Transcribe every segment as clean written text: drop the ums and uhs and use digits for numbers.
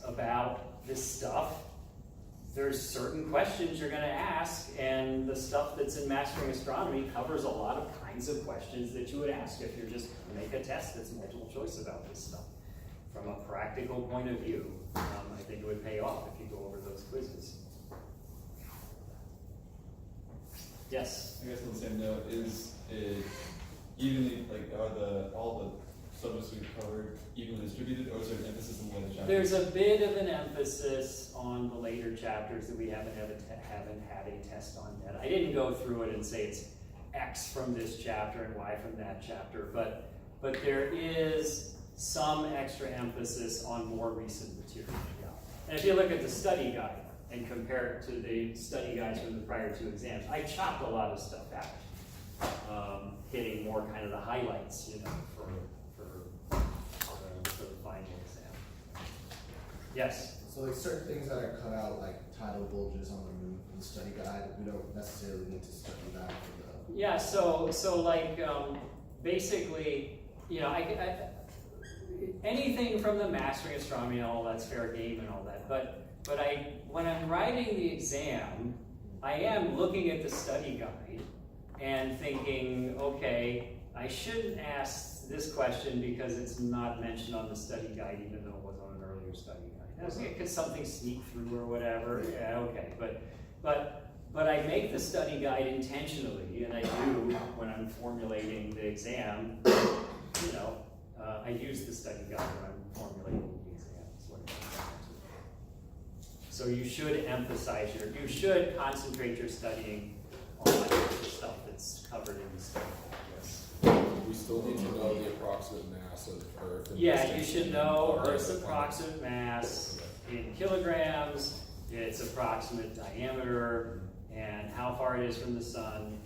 about this stuff, there's certain questions you're going to ask, and the stuff that's in Mastering Astronomy covers a lot of kinds of questions that you would ask if you're just make a test that's multiple choice about this stuff. From a practical point of view, I think it would pay off if you go over those quizzes. Yes? I guess on the same note, is it evenly, like, are all the subjects we've covered evenly distributed, or is there an emphasis on the later chapters? There's a bit of an emphasis on the later chapters that we haven't had a test on yet. I didn't go through it and say it's X from this chapter and Y from that chapter, but there is some extra emphasis on more recent material. Yeah. And if you look at the study guide and compare it to the study guides from the prior two exams, I chopped a lot of stuff out, hitting more kind of the highlights, you know, for the final exam. Yes? So like certain things that are cut out, like tidal bulges on the moon in the study guide, we don't necessarily need to study that for the... Yeah, so like basically, you know, anything from the Mastering Astronomy and all that's fair game and all that, but when I'm writing the exam, I am looking at the study guide and thinking, okay, I shouldn't ask this question because it's not mentioned on the study guide, even though it was on an earlier study guide. Could something sneak through or whatever? Yeah, okay, but I make the study guide intentionally, and I do when I'm formulating the exam. You know, I use the study guide when I'm formulating the exam. That's what it comes down to. So you should emphasize you should concentrate your studying on the stuff that's covered in the study guide. Yes. We still need to know the approximate mass of Earth. Yeah, you should know Earth's approximate mass in kilograms, its approximate diameter, and how far it is from the sun,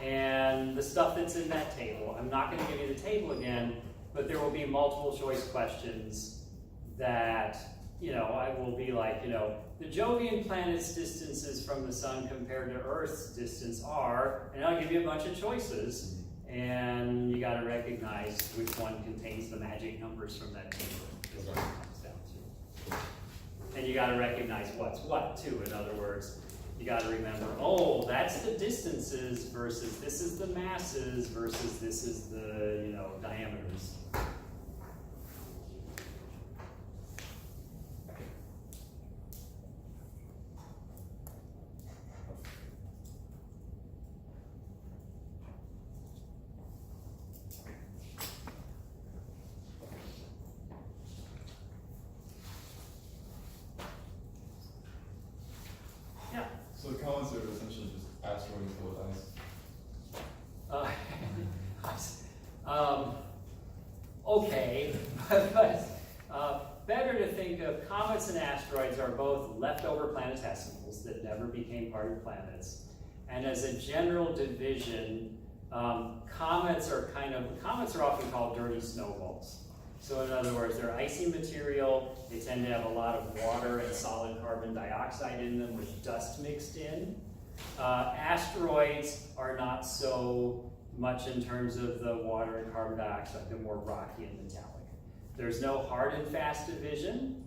and the stuff that's in that table. I'm not going to give you the table again, but there will be multiple choice questions that, you know, I will be like, you know, the Jovian planet's distances from the sun compared to Earth's distance are, and I'll give you a bunch of choices, and you got to recognize which one contains the magic numbers from that table. Is what it comes down to. And you got to recognize what's what too. In other words, you got to remember, oh, that's the distances versus this is the masses versus this is the, you know, diameters. So the comments are essentially just asteroids full of ice. Okay, but better to think of comets and asteroids are both leftover planetesimals that never became part of planets. And as a general division, comets are often called dirty snowballs. So in other words, they're icy material. They tend to have a lot of water and solid carbon dioxide in them with dust mixed in. Asteroids are not so much in terms of the water and carbon dioxide. They're more rocky and metallic. There's no hard and fast division.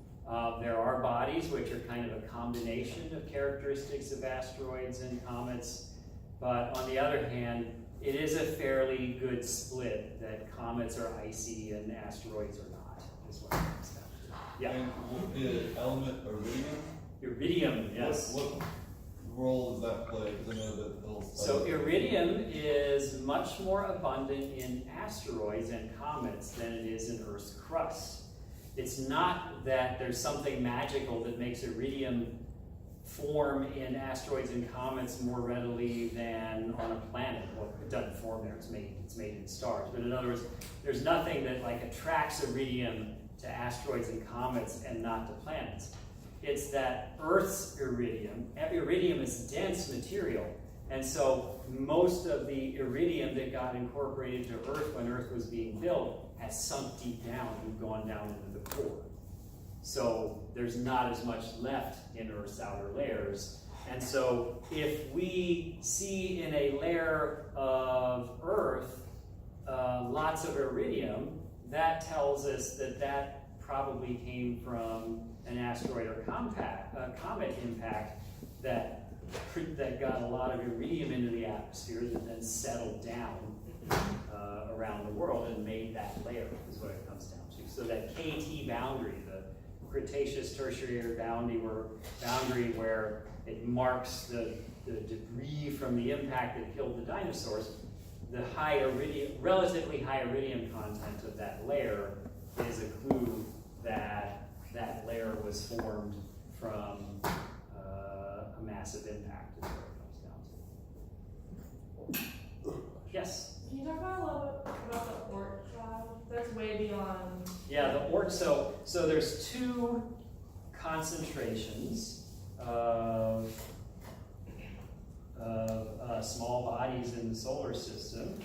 There are bodies which are kind of a combination of characteristics of asteroids and comets. But on the other hand, it is a fairly good split that comets are icy and asteroids are not, is what it comes down to. Yeah. And the element iridium? Iridium, yes. What role does that play? Because I know that little. So iridium is much more abundant in asteroids and comets than it is in Earth's crust. It's not that there's something magical that makes iridium form in asteroids and comets more readily than on a planet. Well, it doesn't form there, it's made in stars. But in other words, there's nothing that like attracts iridium to asteroids and comets and not to planets. It's that Earth's iridium is dense material, and so most of the iridium that got incorporated to Earth when Earth was being built has sunk deep down and gone down into the core. So there's not as much left in Earth's outer layers. And so if we see in a layer of Earth lots of iridium, that tells us that that probably came from an an asteroid or comet impact that got a lot of iridium into the atmosphere that then settled down around the world and made that layer, is what it comes down to. So that KT boundary, the Cretaceous Tertiary boundary where it marks the debris from the impact that killed the dinosaurs, the relatively high iridium content of that layer is a clue that that layer was formed from a massive impact, is what it comes down to. Yes? Can you talk about a little bit about the Oort cloud? That's way beyond. Yeah, the Oort, so there's two concentrations of small bodies in the solar system.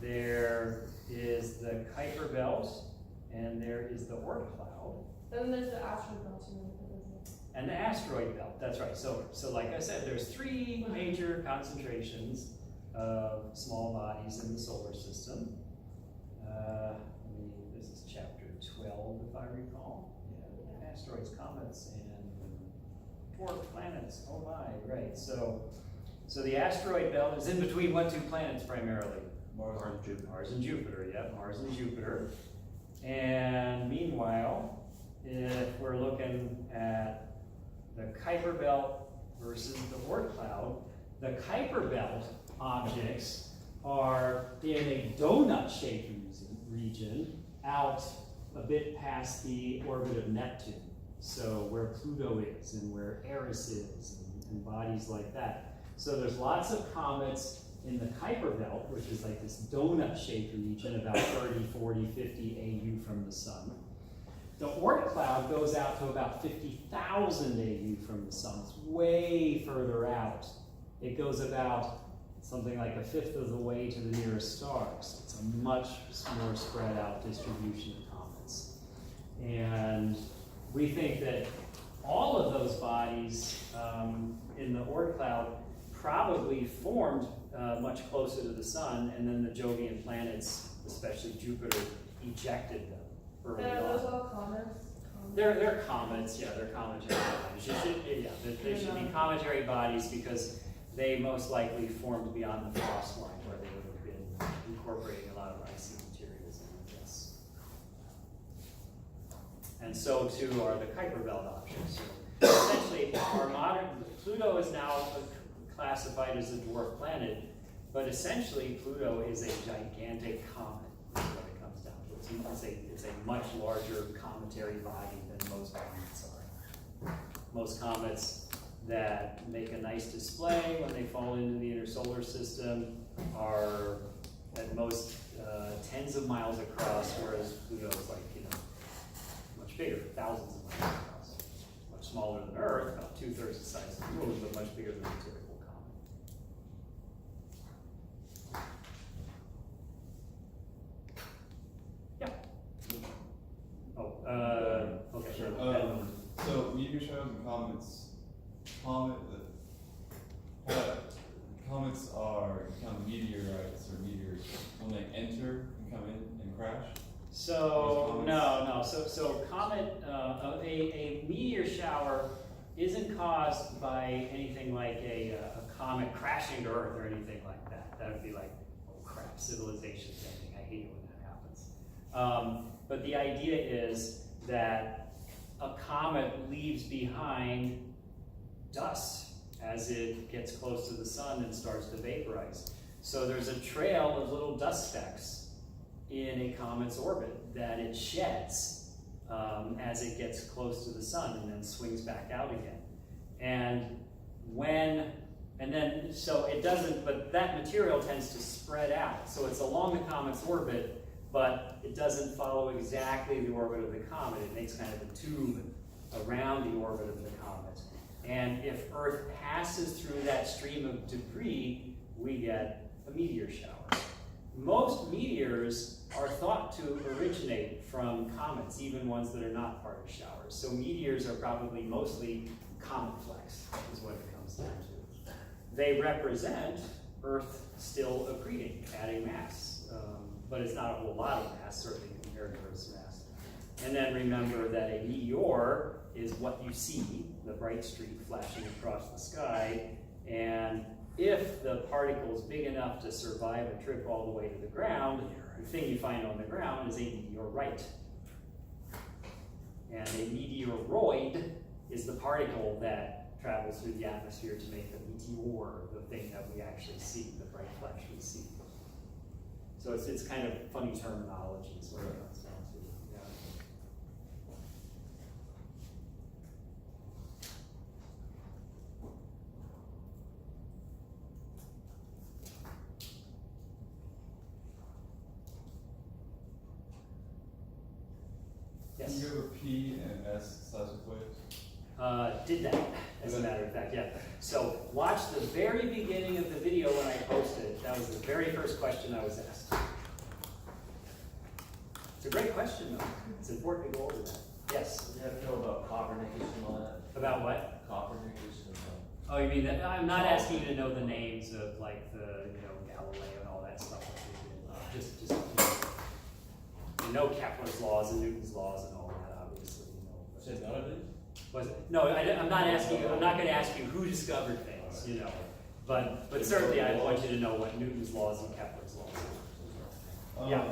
There is the Kuiper belt, and there is the Oort cloud. Then there's the asteroid belt too. And the asteroid belt, that's right. So like I said, there's three major concentrations of small bodies in the solar system. This is chapter 12, if I recall. Yeah, asteroids, comets, and dwarf planets. Oh my, right. So the asteroid belt is in between what two planets primarily? Mars and Jupiter. Mars and Jupiter, yeah, Mars and Jupiter. And meanwhile, if we're looking at the Kuiper belt versus the Oort cloud, the Kuiper belt objects are in a donut-shaped region out a bit past the orbit of Neptune. So where Pluto is and where Eris is and bodies like that. So there's lots of comets in the Kuiper belt, which is like this donut-shaped region about 30, 40, 50 AU from the sun. The Oort cloud goes out to about 50,000 AU from the sun. It's way further out. It goes about something like a fifth of the way to the nearest stars. It's a much more spread out distribution of comets. And we think that all of those bodies in the Oort cloud probably formed much closer to the sun, and then the Jovian planets, especially Jupiter, ejected them early And are those on. all comets? They're comets, yeah, they're cometary bodies. They should be cometary bodies because they most likely formed beyond the frost line where they would have been incorporating a lot of icy materials in, yes. And so too are the Kuiper belt objects. So essentially, our modern Pluto is now classified as a dwarf planet, but essentially Pluto is a gigantic comet, is what it comes down to. It's a much larger cometary body than most comets are. Most comets that make a nice display when they fall into the inner solar system are at most tens of miles across, whereas Pluto is like, much bigger, thousands of miles across. Much smaller than Earth, about 2/3 the size of the Moon, but much bigger than a typical comet. Yeah. Oh, okay, sure. So meteor showers and comets. Comets are kind of meteorites or meteors when they enter and come in and crash. So So comet, a meteor shower isn't caused by anything like a comet crashing to Earth or anything like that. That would be like, oh crap, civilization's ending. I hate it when that happens. But the idea is that a comet leaves behind dust as it gets close to the sun and starts to vaporize. So there's a trail of little dust specks in a comet's orbit that it sheds as it gets close to the sun and then swings back out again. But that material tends to spread out. So it's along the comet's orbit, but it doesn't follow exactly the orbit of the comet. It makes kind of a tube around the orbit of the comet. And if Earth passes through that stream of debris, we get a meteor shower. Most meteors are thought to originate from comets, even ones that are not part of showers. So meteors are probably mostly comet flecks, is what it comes down to. They represent Earth still accreting, adding mass, but it's not a whole lot of mass, certainly compared to Earth's mass. And then remember that a meteor is what you see, the bright streak flashing across the sky, and if the particle is big enough to survive a trip all the way to the ground, the thing you find on the ground is a meteorite. And a meteoroid is the particle that travels through the atmosphere to make the meteor the thing that we actually see, the bright flash we see. So it's kind of funny terminology is what it comes down to. Yeah. Can Yes. you go over P and S seismic waves? Did that, as a matter of fact, yeah. So watch the very beginning of the video when I posted. That was the very first question I was asked. It's a great question, though. It's important to go over that. Yes. You have to know about Copernicus and all that. About what? Copernicus and Oh, you mean that? I'm not asking you to know the names of like the, Galileo and all that stuff. Just you know Kepler's laws and Newton's laws and all that, obviously. But- Said none of it? Was it? No, I'm not asking you. I'm not going to ask you who discovered things, But certainly, I want you to know what Newton's laws and Kepler's laws are. Yeah.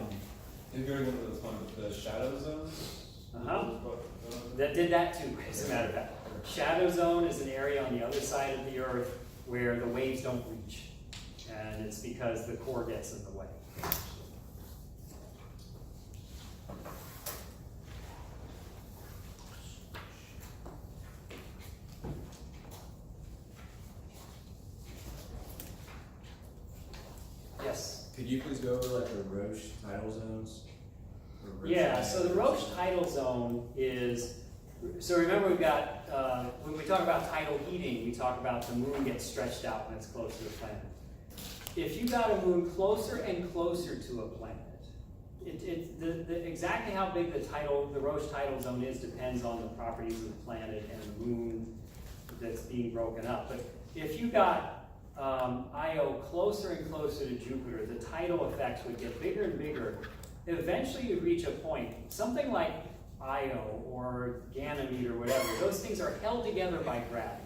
If you're going to this one with the shadow zone. That did that too, as a matter of fact. Shadow zone is an area on the other side of the Earth where the waves don't reach, and it's because the core gets in the way. Yes. Could you please go over like the Roche tidal zones? Or Roche Yeah, so the tidal Roche zones? tidal zone is, so remember we've got, when we talk about tidal heating, we talk about the moon gets stretched out when it's close to the planet. If you got a moon closer and closer to a planet, exactly how big the Roche tidal zone is depends on the properties of the planet and the moon that's being broken up. But if you got Io closer and closer to Jupiter, the tidal effects would get bigger and bigger. Eventually you'd reach a point, something like Io or Ganymede or whatever, those things are held together by gravity.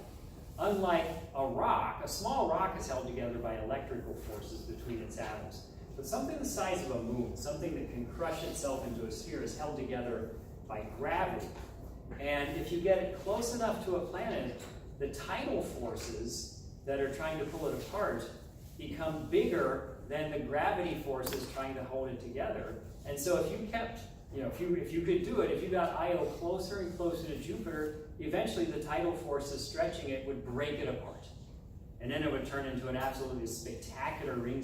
Unlike a rock, a small rock is held together by electrical forces between its atoms. But something the size of a moon, something that can crush itself into a sphere, is held together by gravity. And if you get it close enough to a planet, the tidal forces that are trying to pull it apart become bigger than the gravity forces trying to hold it together. And so if you kept, if you could do it, if you got Io closer and closer to Jupiter, eventually the tidal forces stretching it would break it apart. And then it would turn into an absolutely spectacular ring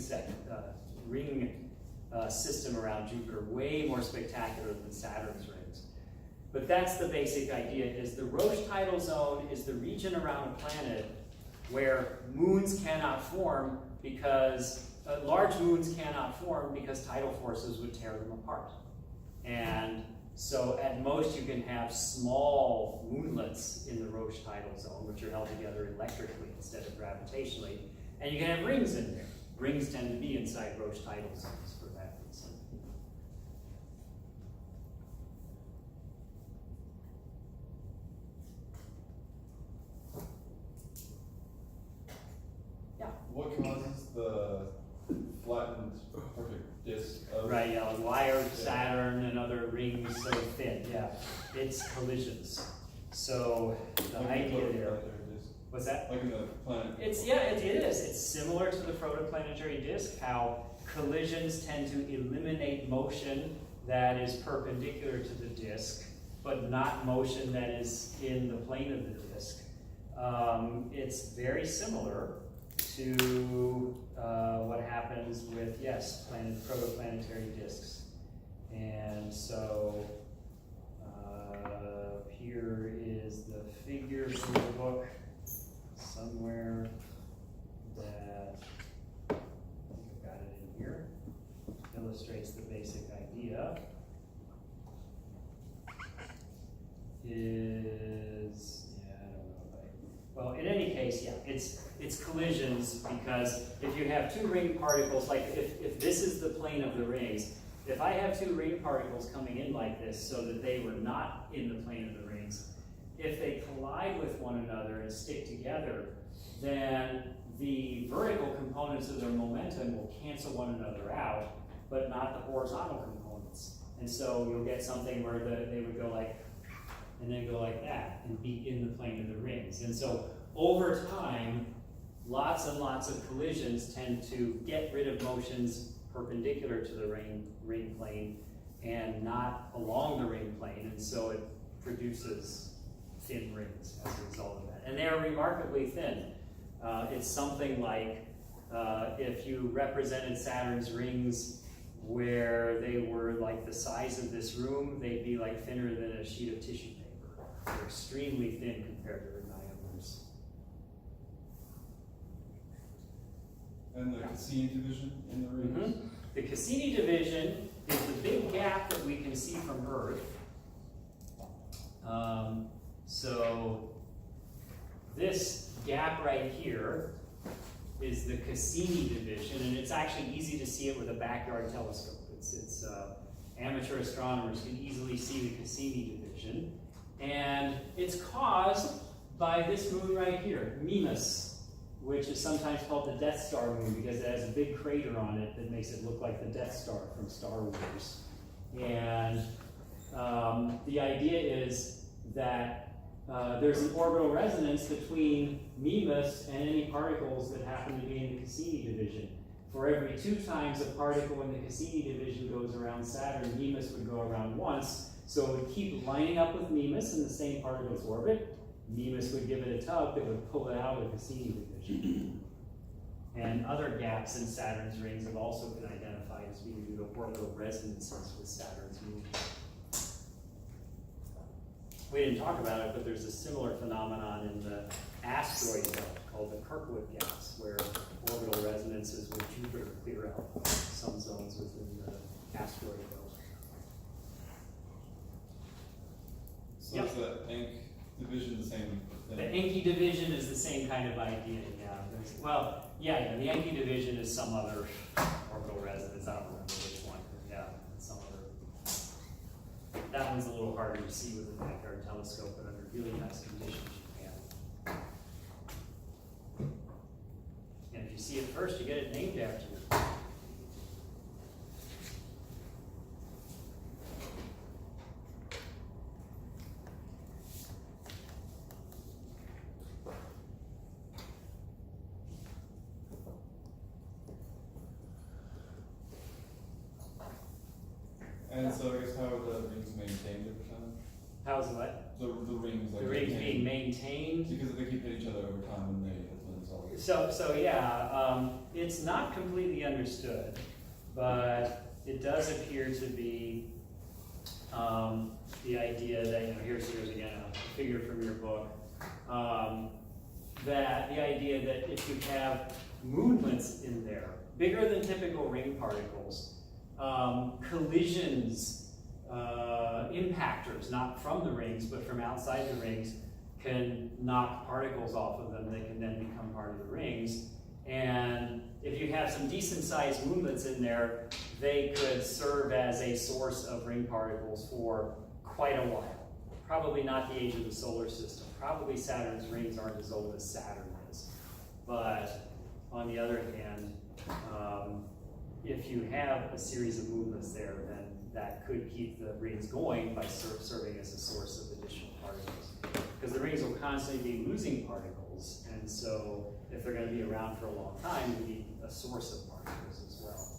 system around Jupiter, way more spectacular than Saturn's rings. But that's the basic idea, is the Roche tidal zone is the region around a planet where moons cannot form because, large moons cannot form because tidal forces would tear them apart. And so at most you can have small moonlets in the Roche tidal zone, which are held together electrically instead of gravitationally. And you can have rings in there. Rings tend to be inside Roche tidal zones for that reason. Yeah. What causes the flattened perfect disk of? Right, yeah, like why are Saturn and other rings so thin? Yeah, it's collisions. So the Like idea the there, protoplanetary disk. what's that? Like in the planet. It is. It's similar to the protoplanetary disk, how collisions tend to eliminate motion that is perpendicular to the disk, but not motion that is in the plane of the disk. It's very similar to what happens with, protoplanetary disks. And so here is the figure from the book somewhere that, I think I've got it in here, illustrates the basic idea. Well, in any case, it's collisions, because if you have two ring particles, like if this is the plane of the rings, if I have two ring particles coming in like this so that they were not in the plane of the rings, if they collide with one another and stick together, then the vertical components of their momentum will cancel one another out, but not the horizontal components. And so you'll get something where they would go like, and then go like that, and be in the plane of the rings. And so over time, lots and lots of collisions tend to get rid of motions perpendicular to the ring plane and not along the ring plane, and so it produces thin rings as a result of that. And they are remarkably thin. It's something like if you represented Saturn's rings where they were like the size of this room, they'd be like thinner than a sheet of tissue paper. They're extremely thin compared to their diameters. And the Cassini division in the rings? The Cassini division is the big gap that we can see from Earth. So this gap right here is the Cassini division, and it's actually easy to see it with a backyard telescope. It's amateur astronomers can easily see the Cassini division, and it's caused by this moon right here, Mimas, which is sometimes called the Death Star moon because it has a big crater on it that makes it look like the Death Star from Star Wars. And the idea is that there's an orbital resonance between Mimas and any particles that happen to be in the Cassini division. For every 2 times a particle in the Cassini division goes around Saturn, Mimas would go around once, so it would keep lining up with Mimas in the same particle's orbit. Mimas would give it a tug that would pull it out of the Cassini division. And other gaps in Saturn's rings have also been identified as being due to orbital resonances with Saturn's moon. We didn't talk about it, but there's a similar phenomenon in the asteroid belt called the Kirkwood gaps, where orbital resonances with Jupiter clear out some zones within the asteroid belt. So Yep. is the Encke division the same thing? The Encke division is the same kind of idea, yeah. The Encke division is some other orbital resonance. I don't remember which one, but yeah, it's some other. That one's a little harder to see with a backyard telescope, but under really nice conditions you can. And if you see it first, you get it named after you. And so I guess how are the rings maintained over time? How's what? The rings like The rings being maintained? maintained. Because they keep hitting each other over time when they hit themselves. It's not completely understood, but it does appear to be the idea that, here's again a figure from your book, that the idea that if you have moonlets in there, bigger than typical ring particles, collisions, impactors, not from the rings, but from outside the rings, can knock particles off of them that can then become part of the rings. And if you have some decent sized moonlets in there, they could serve as a source of ring particles for quite a while. Probably not the age of the solar system. Probably Saturn's rings aren't as old as Saturn is. But on the other hand, if you have a series of movements there, then that could keep the rings going by serving as a source of additional particles. Because the rings will constantly be losing particles, and so if they're going to be around for a long time, you need a source of particles as well.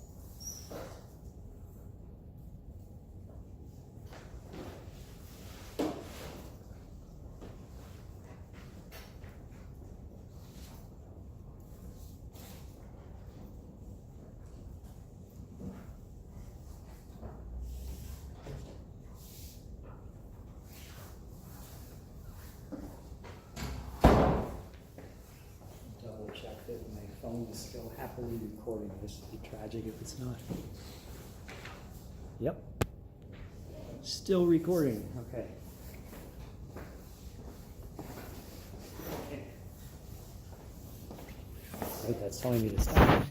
Double check that my phone is still happily recording. This would be tragic if it's not. Yep. Still recording. Okay. Right, that's telling me to stop.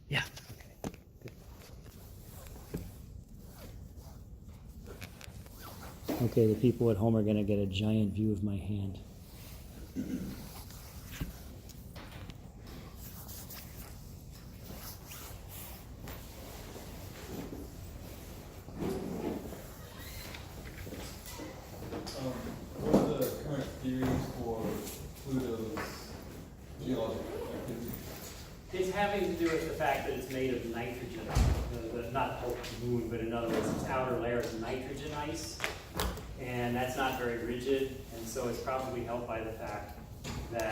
Yeah. Okay. Good. Okay. Okay, the people at home are gonna get a giant view of my hand. What are the current theories for Pluto's geologic activity? It's having to do with the fact that it's made of nitrogen, not the moon, but in other words, its outer layer is nitrogen ice, and that's not very rigid, and so it's probably helped by the fact that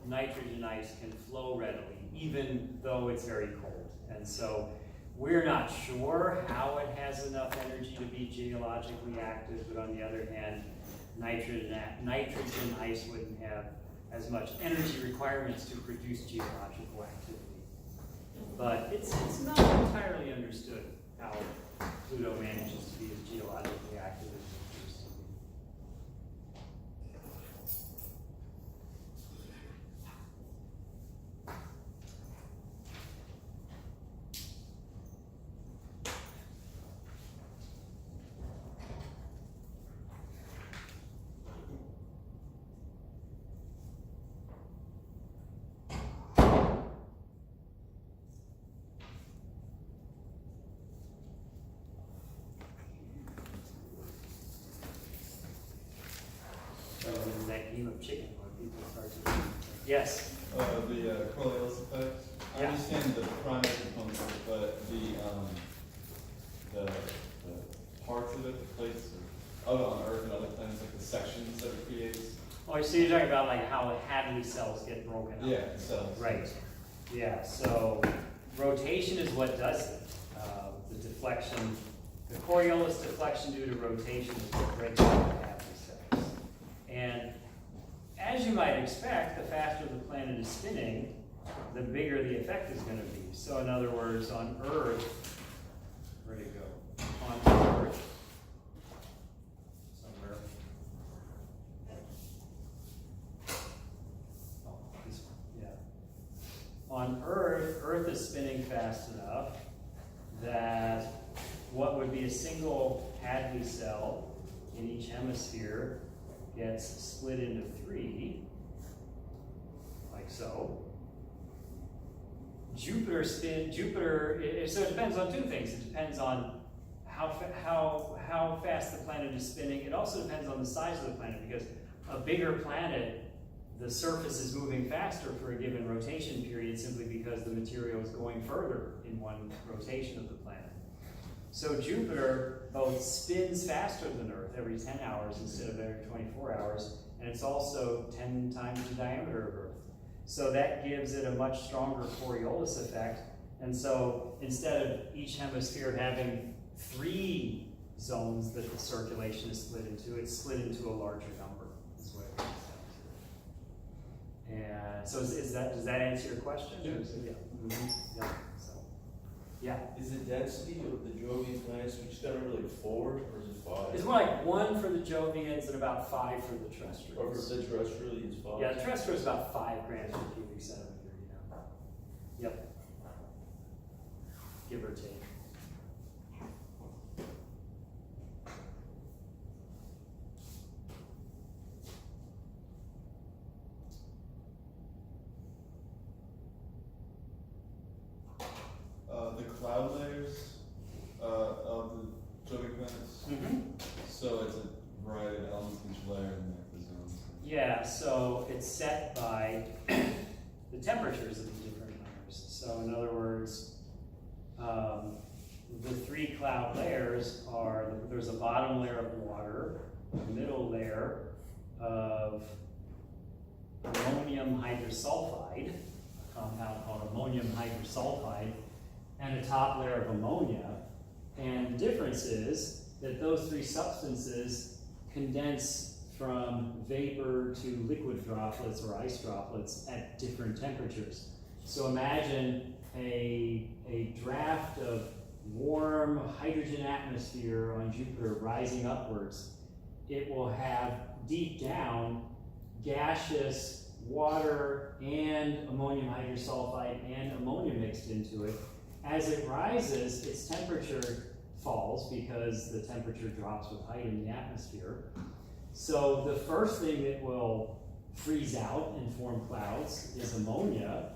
nitrogen ice can flow readily, even though it's very cold. And so we're not sure how it has enough energy to be geologically active, but on the other hand, nitrogen ice wouldn't have as much energy requirements to produce geological activity. But it's not entirely understood how Pluto manages to be as geologically active as it appears to be. That game of chicken where people start to. Yes. The Coriolis effect. I Yeah. understand the primary components of it, but the parts of it, the plates of it on Earth and other planets, like the sections that it creates. Oh, so you're talking about like how Hadley cells get broken up. Yeah, the cells. Right. Yeah, so rotation is what does it. The deflection, the Coriolis deflection due to rotation is what breaks up the Hadley cells. And as you might expect, the faster the planet is spinning, the bigger the effect is going to be. So in other words, on Earth, where'd it go? On Earth, somewhere. Oh, this one, yeah. On Earth, Earth is spinning fast enough that what would be a single Hadley cell in each hemisphere gets split into three, like so. Jupiter, so it depends on two things. It depends on how fast the planet is spinning. It also depends on the size of the planet, because a bigger planet, the surface is moving faster for a given rotation period simply because the material is going further in one rotation of the planet. So Jupiter both spins faster than Earth every 10 hours instead of every 24 hours, and it's also 10 times the diameter of Earth. So that gives it a much stronger Coriolis effect, and so instead of each hemisphere having 3 zones that the circulation is split into, it's split into a larger number, is what it comes down to. And so does that answer your question? Yeah. Yeah. Mhm. Yeah. So, yeah. Is the density of the Jovian planets, we just gotta remember like 4 or is it 5? It's more like 1 for the Jovians and about 5 for the terrestrials. Or for the terrestrial, it's 5? Yeah, the terrestrial is about 5 grams per cubic centimeter, Yep. Give or take. The cloud layers of the Jovian planets. Mm-hmm. So it's a variety of elements in each layer and like the zones. Yeah, so it's set by the temperatures of the different layers. So in other words, the 3 cloud layers are, there's a bottom layer of water, a middle layer of ammonium hydrosulfide, a compound called ammonium hydrosulfide, and a top layer of ammonia. And the difference is that those 3 substances condense from vapor to liquid droplets or ice droplets at different temperatures. So imagine a draft of warm hydrogen atmosphere on Jupiter rising upwards. It will have deep down gaseous water and ammonium hydrosulfide and ammonia mixed into it. As it rises, its temperature falls because the temperature drops with height in the atmosphere. So the first thing that will freeze out and form clouds is ammonia.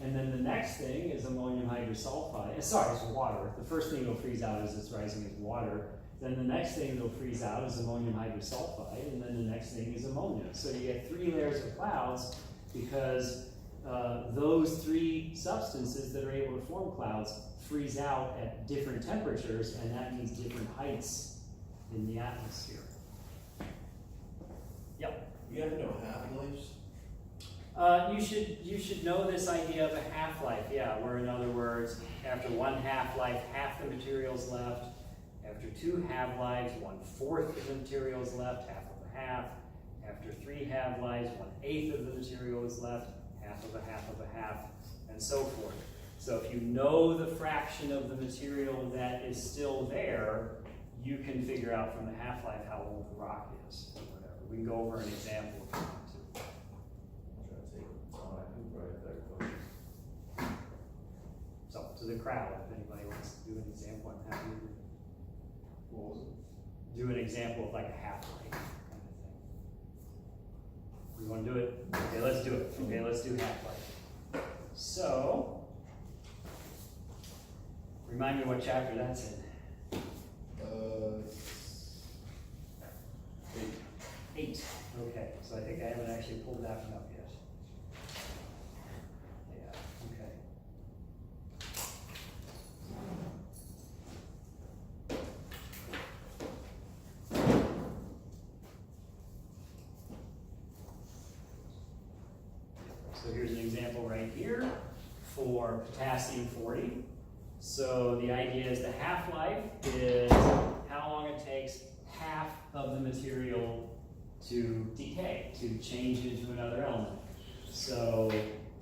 And then the next thing is ammonium hydrosulfide. Sorry, it's water. The first thing that'll freeze out as it's rising is water. Then the next thing that'll freeze out is ammonium hydrosulfide. And then the next thing is ammonia. So you get 3 layers of clouds because those 3 substances that are able to form clouds freeze out at different temperatures, and that means different heights in the atmosphere. Yep. You have no half-lives? You should know this idea of a half-life, yeah, where in other words, after 1 half-life, half the material's left. After 2 half-lives, 1/4 of the material is left, half of a half. After 3 half-lives, 1/8 of the material is left, half of a half of a half, and so forth. So if you know the fraction of the material that is still there, you can figure out from the half-life how old the rock is, or whatever. We can go over an example if you want to. I'm trying to take it. Oh, I could write a better question. So, to the crowd, if anybody wants to do an example, I'm happy to What was it? do an example of like a half-life kind of thing. You want to do it? Okay, let's do it. Okay, let's do half-life. So, remind me what chapter that's in. 8. 8. Okay, so I think I haven't actually pulled that one up yet. Yeah, okay. So here's an example right here for potassium 40. So the idea is the half-life is how long it takes half of the material to decay, to change into another element. So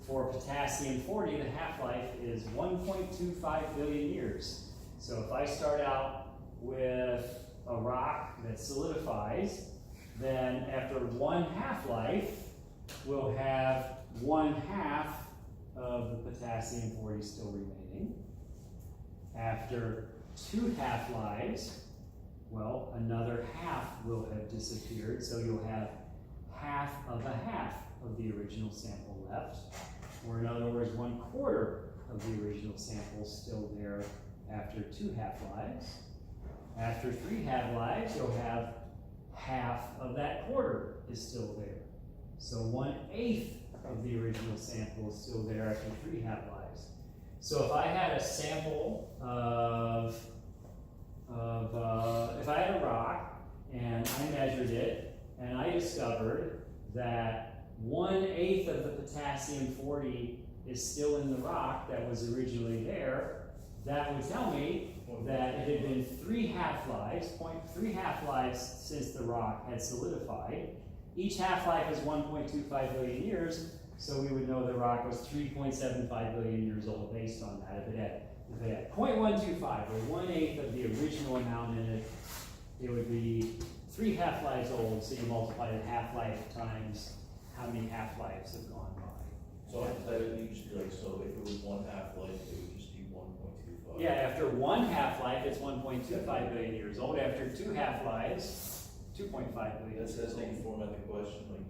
for potassium 40, the half-life is 1.25 billion years. So if I start out with a rock that solidifies, then after 1 half-life, we'll have 1/2 of the potassium 40 still remaining. After 2 half-lives, well, another half will have disappeared, so you'll have half of a half of the original sample left, or in other words, 1/4 of the original sample still there after 2 half-lives. After 3 half-lives, you'll have half of that quarter is still there. So 1/8 of the original sample is still there after 3 half-lives. So if I had a sample if I had a rock and I measured it and I discovered that 1/8 of the potassium 40 is still in the rock that was originally there, that would tell me that it had been 3 half-lives, 0.3 half-lives since the rock had solidified. Each half-life is 1.25 billion years, so we would know the rock was 3.75 billion years old based on that. If it had 0.125 or 1/8 of the original amount in it, it would be 3 half-lives old, so you multiply the half-life times how many half-lives have gone by. So hypothetically, you just be like, so if it was 1 half-life, it would just be 1.25. Yeah, after 1 half-life, it's 1.25 billion years old. After 2 half-lives, 2.5 billion That's years how you old. format the question, like,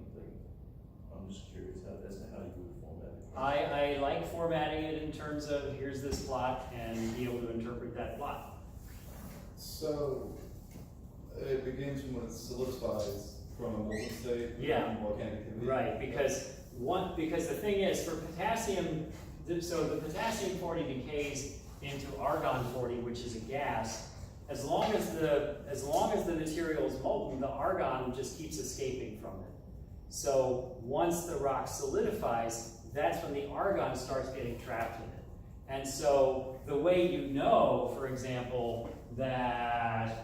I'm just curious, that's how you would format it. I like formatting it in terms of here's this plot and be able to interpret that plot. So it begins when it solidifies from a molten state. Yeah. and volcanic activity. Right, because the thing is, for potassium, so the potassium 40 decays into argon 40, which is a gas. As long as the material is molten, the argon just keeps escaping from it. So once the rock solidifies, that's when the argon starts getting trapped in it. And so the way you know, for example, that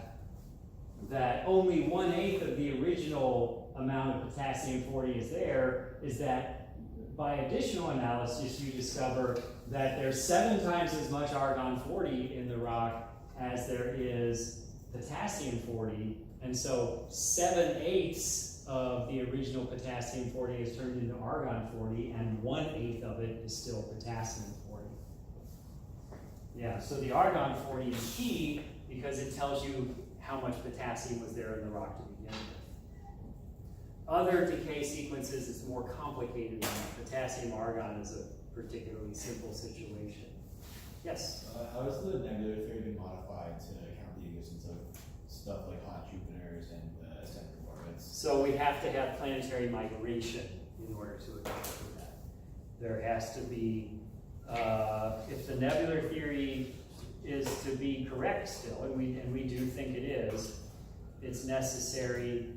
only 1/8 of the original amount of potassium 40 is there is that by additional analysis you discover that there's 7 times as much argon 40 in the rock as there is potassium 40, and so 7/8 of the original potassium 40 is turned into argon 40, and 1/8 of it is still potassium 40. Yeah, so the argon 40 is key because it tells you how much potassium was there in the rock to begin with. Other decay sequences is more complicated than that. Potassium argon is a particularly simple situation. Yes? How has the nebula theory been modified to account the existence of stuff like hot Jupiters and eccentric orbits? So we have to have planetary migration in order to account for that. There has to be, if the nebular theory is to be correct still, and we do think it is, it's necessary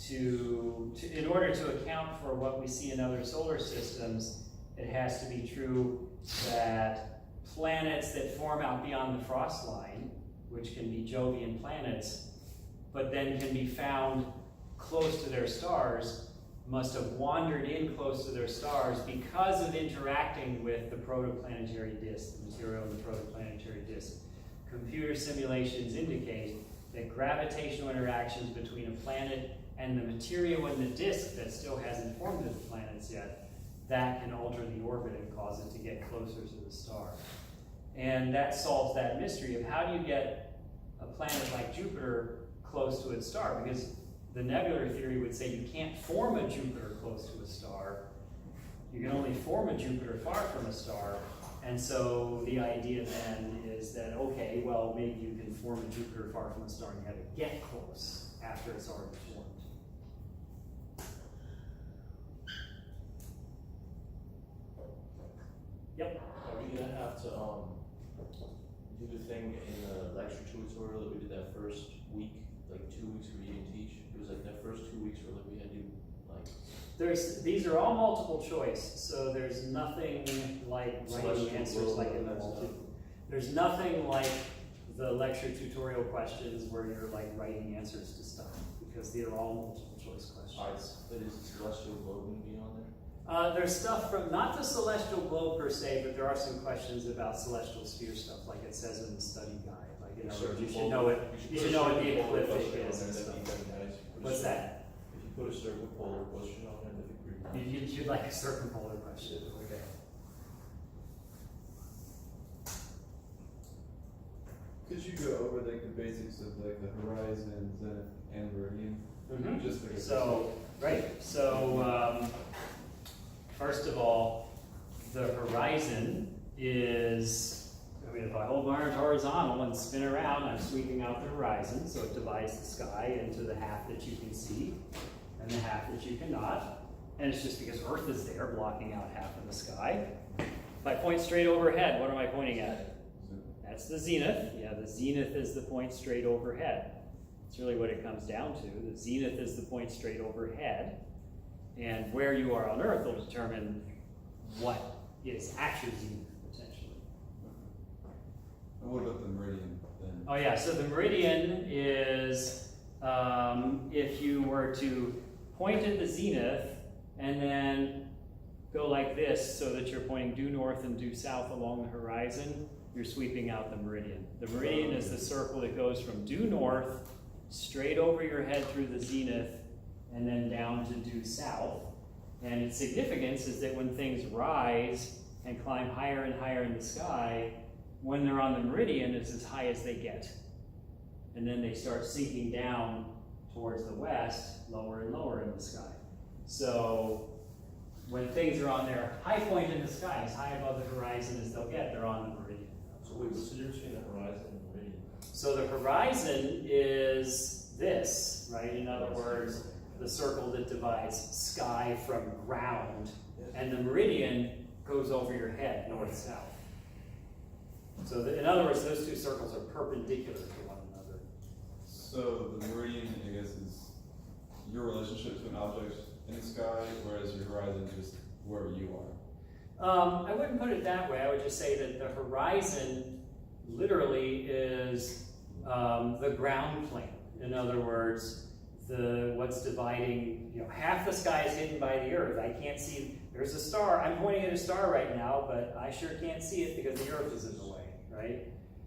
to in order to account for what we see in other solar systems, it has to be true that planets that form out beyond the frost line, which can be Jovian planets, but then can be found close to their stars, must have wandered in close to their stars because of interacting with the protoplanetary disk, the material in the protoplanetary disk. Computer simulations indicate that gravitational interactions between a planet and the material in the disk that still hasn't formed into planets yet, that can alter the orbit and cause it to get closer to the star. And that solves that mystery of how do you get a planet like Jupiter close to its star? Because the nebular theory would say you can't form a Jupiter close to a star. You can only form a Jupiter far from a star. And so the idea then is that, okay, well, maybe you can form a Jupiter far from a star and you have to get close after it's already formed. Yep. Are we gonna have to, do the thing in the lecture tutorial that we did that first week, like 2 weeks where you didn't teach? It was like that first 2 weeks where like we had to, like. These are all multiple choice, so there's nothing like writing Celestial answers globe like in the and that multi. stuff. There's nothing like the lecture tutorial questions where you're like writing answers to stuff, because they're all multiple choice questions. But is the celestial globe gonna be on there? There's stuff from, not the celestial globe per se, but there are some questions about celestial sphere stuff, like it says in the study guide. Like, in other words, you should know what, you should know what the ecliptic is and stuff. What's that? If you put a circumpolar question on there, that'd be pretty cool. You'd like a circumpolar question, okay. Could you go over like the basics of like the horizon, zenith, and meridian? Mhm. Just like a So, right, so, first of all, the horizon is, I mean, if I hold my arms horizontal and spin around, I'm sweeping out the horizon, so it divides the sky into the half that you can see and the half that you cannot. And it's just because Earth is there blocking out half of the sky. If I point straight overhead, what am I pointing at? That's the zenith. Yeah, the zenith is the point straight overhead. That's really what it comes down to. The zenith is the point straight overhead. And where you are on Earth will determine what is at your zenith, potentially. And what about the meridian then? Oh yeah, so the meridian is, if you were to point at the zenith and then go like this so that you're pointing due north and due south along the horizon, you're sweeping out the meridian. The meridian is the circle that goes from due north, straight over your head through the zenith, and then down to due south. And its significance is that when things rise and climb higher and higher in the sky, when they're on the meridian, it's as high as they get. And then they start sinking down towards the west, lower and lower in the sky. So when things are on their high point in the sky, as high above the horizon as they'll get, they're on the meridian. So wait, what's the difference between the horizon and the meridian? So the horizon is this, right? In other words, the circle that divides sky from ground, and the meridian goes over your head, north-south. So in other words, those two circles are perpendicular to one another. So the meridian, I guess, is your relationship to an object in the sky, whereas your horizon is just wherever you are. I wouldn't put it that way. I would just say that the horizon literally is the ground plane. In other words, what's dividing, half the sky is hidden by the Earth. I can't see, there's a star. I'm pointing at a star right now, but I sure can't see it because the Earth is in the way, right?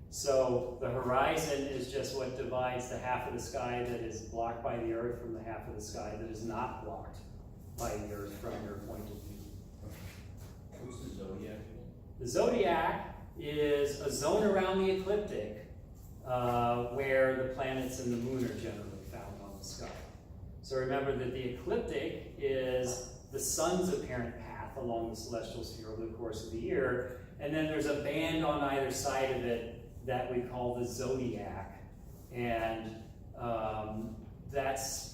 So the horizon is just what divides the half of the sky that is blocked by the Earth from the half of the sky that is not blocked by the Earth from your point of view. What's the zodiac again? The zodiac is a zone around the ecliptic where the planets and the moon are generally found on the sky. So remember that the ecliptic is the sun's apparent path along the celestial sphere over the course of the year, and then there's a band on either side of it that we call the zodiac. And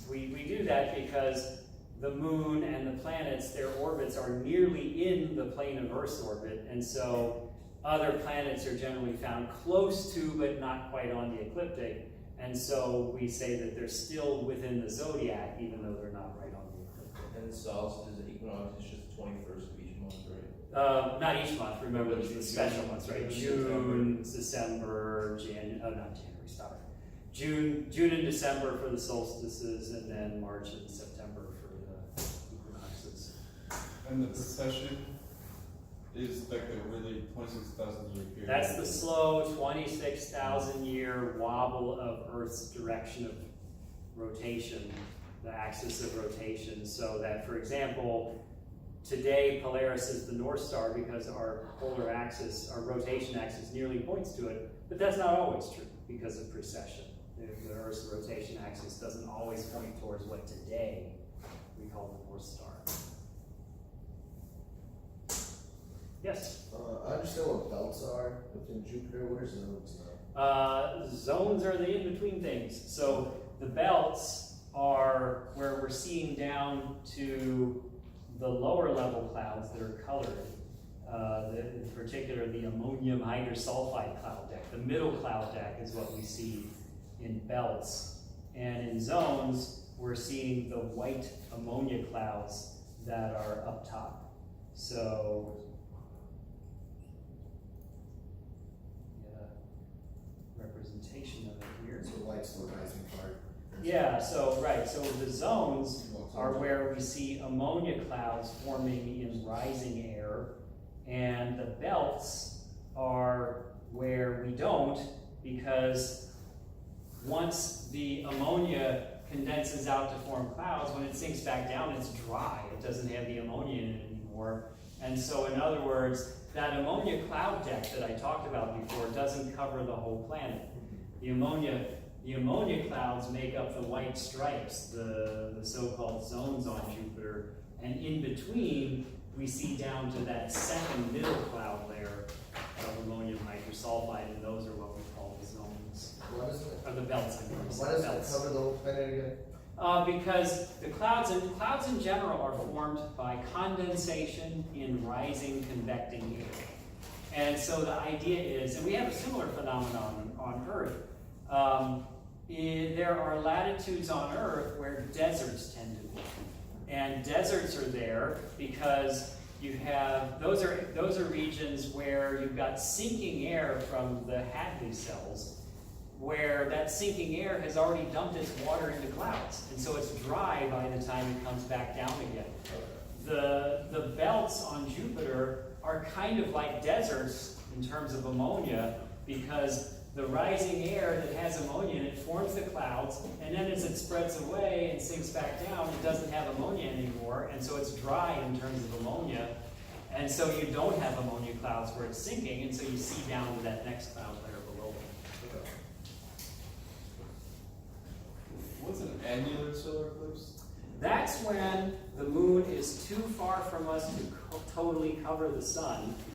we do that because the moon and the planets, their orbits are nearly in the plane of Earth's orbit, and so other planets are generally found close to but not quite on the ecliptic, and so we say that they're still within the zodiac even though they're not right on the ecliptic. And the solstice, the equinox is just the 21st of each month, right? Not each month, remember there's the special months, right? June, December, not January, stop it. June and December for the solstices, and then March and September for the equinoxes. And the precession is like the really 26,000 year period. That's the slow 26,000 year wobble of Earth's direction of rotation, the axis of rotation, so that, for example, today Polaris is the North Star because our polar axis, our rotation axis nearly points to it, but that's not always true because of precession. The Earth's rotation axis doesn't always point towards what today we call the North Star. Yes? I understand what belts are within Jupiter. What are zones though? Zones are the in-between things. So the belts are where we're seeing down to the lower level clouds that are colored. In particular, the ammonium hydrosulfide cloud deck. The middle cloud deck is what we see in belts. And in zones, we're seeing the white ammonia clouds that are up top. So, representation of it here. So white's the rising part. Yeah, so right, so the zones are where we see ammonia clouds forming in rising air, and the belts are where we don't, because once the ammonia condenses out to form clouds, when it sinks back down, it's dry. It doesn't have the ammonia in it anymore. And so, in other words, that ammonia cloud deck that I talked about before doesn't cover the whole planet. The ammonia clouds make up the white stripes, the so-called zones on Jupiter, and in between, we see down to that second middle cloud layer of ammonium hydrosulfide, and those are what we call the zones. Why doesn't it? Or the belts, I mean. Why doesn't it cover the whole planet again? Because the clouds in general are formed by condensation in rising convecting air. And so the idea is, and we have a similar phenomenon on Earth, there are latitudes on Earth where deserts tend to be. And deserts are there because you have, those are regions where you've got sinking air from the Hadley cells, where that sinking air has already dumped its water into clouds. And so it's dry by the time it comes back down again. The belts on Jupiter are kind of like deserts in terms of ammonia, because the rising air that has ammonia in it forms the clouds, and then as it spreads away and sinks back down, it doesn't have ammonia anymore, and so it's dry in terms of ammonia. And so you don't have ammonia clouds where it's sinking, and so you see down to that next cloud layer below it. What's an annular solar eclipse? That's when the moon is too far from us to totally cover the sun,